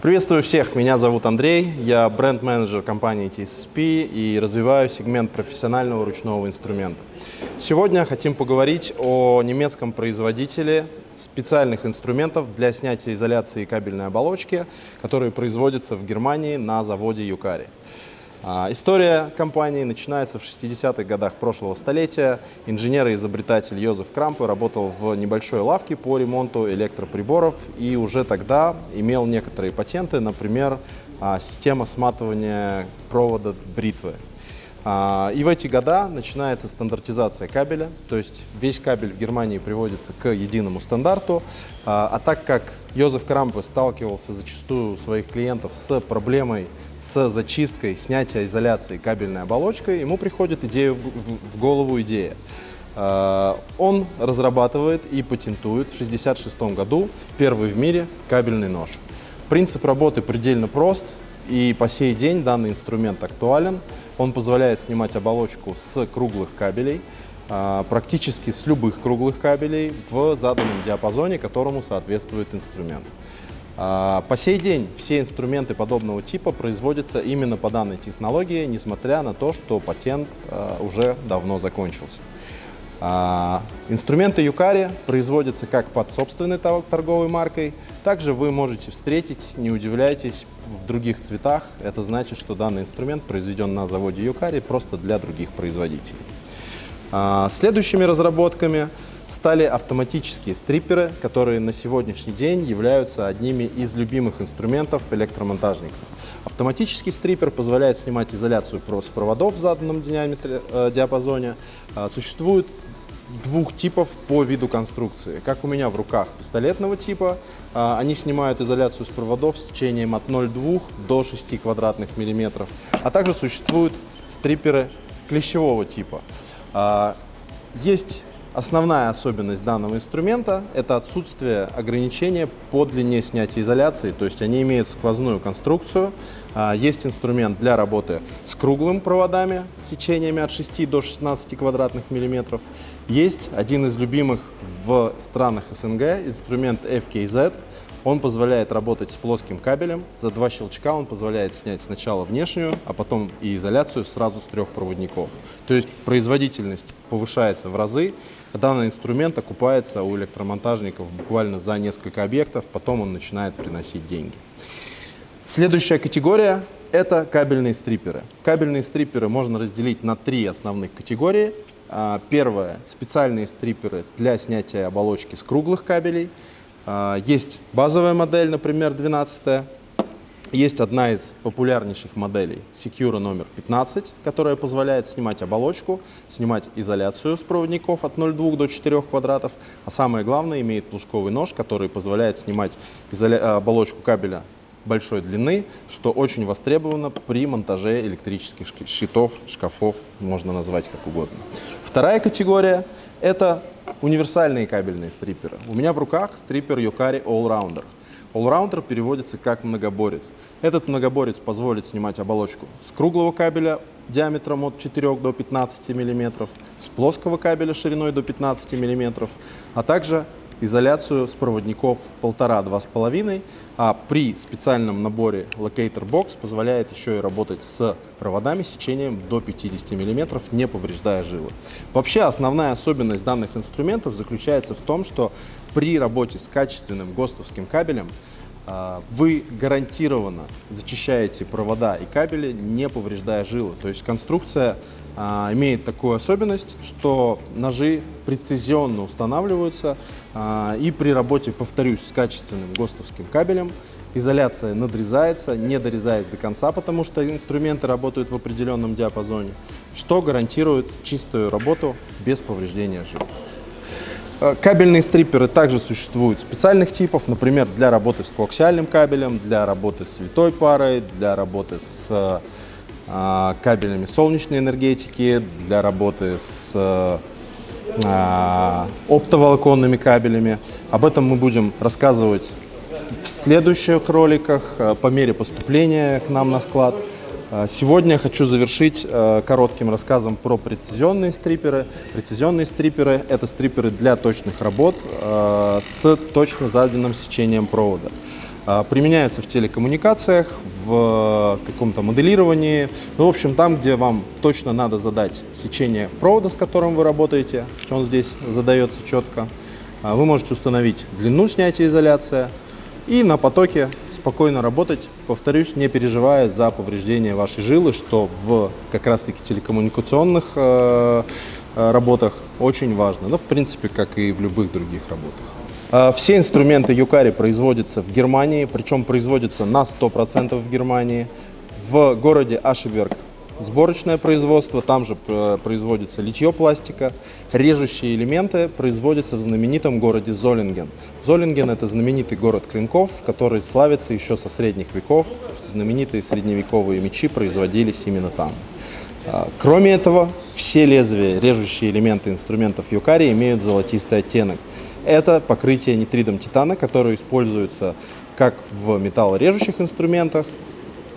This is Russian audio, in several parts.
Приветствую всех, меня зовут Андрей, я бренд-менеджер компании TSSP и развиваю сегмент профессионального ручного инструмента. Сегодня хотим поговорить о немецком производителе специальных инструментов для снятия изоляции кабельной оболочки, которые производятся в Германии на заводе Юкари. История компании начинается в 60-х годах прошлого столетия. Инженер и изобретатель Йозеф Крампе работал в небольшой лавке по ремонту электроприборов и уже тогда имел некоторые патенты, например, система сматывания провода бритвы. И в эти года начинается стандартизация кабеля, то есть весь кабель в Германии приводится к единому стандарту. А так как Йозеф Крампе сталкивался зачастую у своих клиентов с проблемой с зачисткой, снятия изоляции кабельной оболочкой, ему приходит в голову идея. Он разрабатывает и патентует в 1966 году первый в мире кабельный нож. Принцип работы предельно прост. И по сей день данный инструмент актуален. Он позволяет снимать оболочку с круглых кабелей, практически с любых круглых кабелей в заданном диапазоне, которому соответствует инструмент. По сей день все инструменты подобного типа производятся именно по данной технологии, несмотря на то, что патент уже давно закончился. Инструменты Юкари производятся как под собственной торговой маркой, также вы можете встретить, не удивляйтесь, в других цветах. Это значит, что данный инструмент произведен на заводе Юкари просто для других производителей. Следующими разработками стали автоматические стриперы, которые на сегодняшний день являются одними из любимых инструментов электромонтажников. Автоматический стрипер позволяет снимать изоляцию с проводов в заданном диапазоне. Существует двух типов по виду конструкции. Как у меня в руках пистолетного типа, они снимают изоляцию с проводов с сечением от 0,2 до 6 квадратных миллиметров. А также существуют стриперы клещевого типа. Есть основная особенность данного инструмента – это отсутствие ограничения по длине снятия изоляции, то есть они имеют сквозную конструкцию. Есть инструмент для работы с круглыми проводами, сечениями от 6 до 16 квадратных миллиметров. Есть один из любимых в странах СНГ инструмент FKZ. Он позволяет работать с плоским кабелем. За 2 щелчка он позволяет снять сначала внешнюю, а потом и изоляцию сразу с 3 проводников. То есть производительность повышается в разы. Данный инструмент окупается у электромонтажников буквально за несколько объектов, потом он начинает приносить деньги. Следующая категория – это кабельные стриперы. Кабельные стриперы можно разделить на 3 основных категории. Первое – специальные стриперы для снятия оболочки с круглых кабелей. Есть базовая модель, например, 12. Есть одна из популярнейших моделей Secura номер 15, которая позволяет снимать оболочку, снимать изоляцию с проводников от 0,2 до 4 квадратов. А самое главное, имеет плужковый нож, который позволяет снимать оболочку кабеля большой длины, что очень востребовано при монтаже электрических щитов, шкафов, можно назвать как угодно. Вторая категория – это универсальные кабельные стриперы. У меня в руках стрипер Юкари Allrounder. Allrounder переводится как многоборец. Этот многоборец позволит снимать оболочку с круглого кабеля диаметром от 4 до 15 мм, с плоского кабеля шириной до 15 мм, а также изоляцию с проводников 1,5–2,5, а при специальном наборе Locator Box позволяет еще и работать с проводами сечением до 50 мм, не повреждая жилы. Вообще основная особенность данных инструментов заключается в том, что при работе с качественным ГОСТовским кабелем вы гарантированно зачищаете провода и кабели, не повреждая жилы. То есть конструкция имеет такую особенность, что ножи прецизионно устанавливаются, и при работе, повторюсь, с качественным ГОСТовским кабелем изоляция надрезается, не дорезаясь до конца, потому что инструменты работают в определенном диапазоне, что гарантирует чистую работу без повреждения жил. Кабельные стриперы также существуют специальных типов, например, для работы с коаксиальным кабелем, для работы с витой парой, для работы с кабелями солнечной энергетики, для работы с оптоволоконными кабелями. Об этом мы будем рассказывать в следующих роликах по мере поступления к нам на склад. Сегодня я хочу завершить коротким рассказом про прецизионные стриперы. Прецизионные стриперы – это стриперы для точных работ с точно заданным сечением провода. Применяются в телекоммуникациях, в каком-то моделировании, ну, в общем, там, где вам точно надо задать сечение провода, с которым вы работаете, он здесь задается четко. Вы можете установить длину снятия изоляции и на потоке спокойно работать, повторюсь, не переживая за повреждение вашей жилы, что в как раз-таки телекоммуникационных работах очень важно, но в принципе, как и в любых других работах. Все инструменты Юкари производятся в Германии, причем производятся на 100% в Германии. В городе Ашеберг сборочное производство, там же производится литье пластика. Режущие элементы производятся в знаменитом городе Золинген. Золинген — это знаменитый город клинков, который славится еще со средних веков. Знаменитые средневековые мечи производились именно там. Кроме этого, все лезвия, режущие элементы инструментов Юкари имеют золотистый оттенок. Это покрытие нитридом титана, которое используется как в металлорежущих инструментах,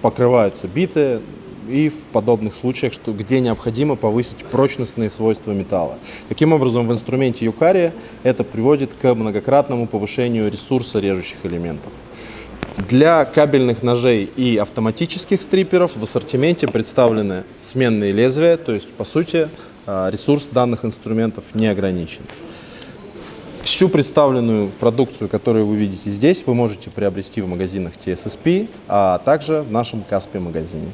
покрываются биты и в подобных случаях, где необходимо повысить прочностные свойства металла. Таким образом, в инструменте Юкари это приводит к многократному повышению ресурса режущих элементов. Для кабельных ножей и автоматических стриперов в ассортименте представлены сменные лезвия, то есть, по сути, ресурс данных инструментов не ограничен. Всю представленную продукцию, которую вы видите здесь, вы можете приобрести в магазинах TSSP, а также в нашем Каспи магазине.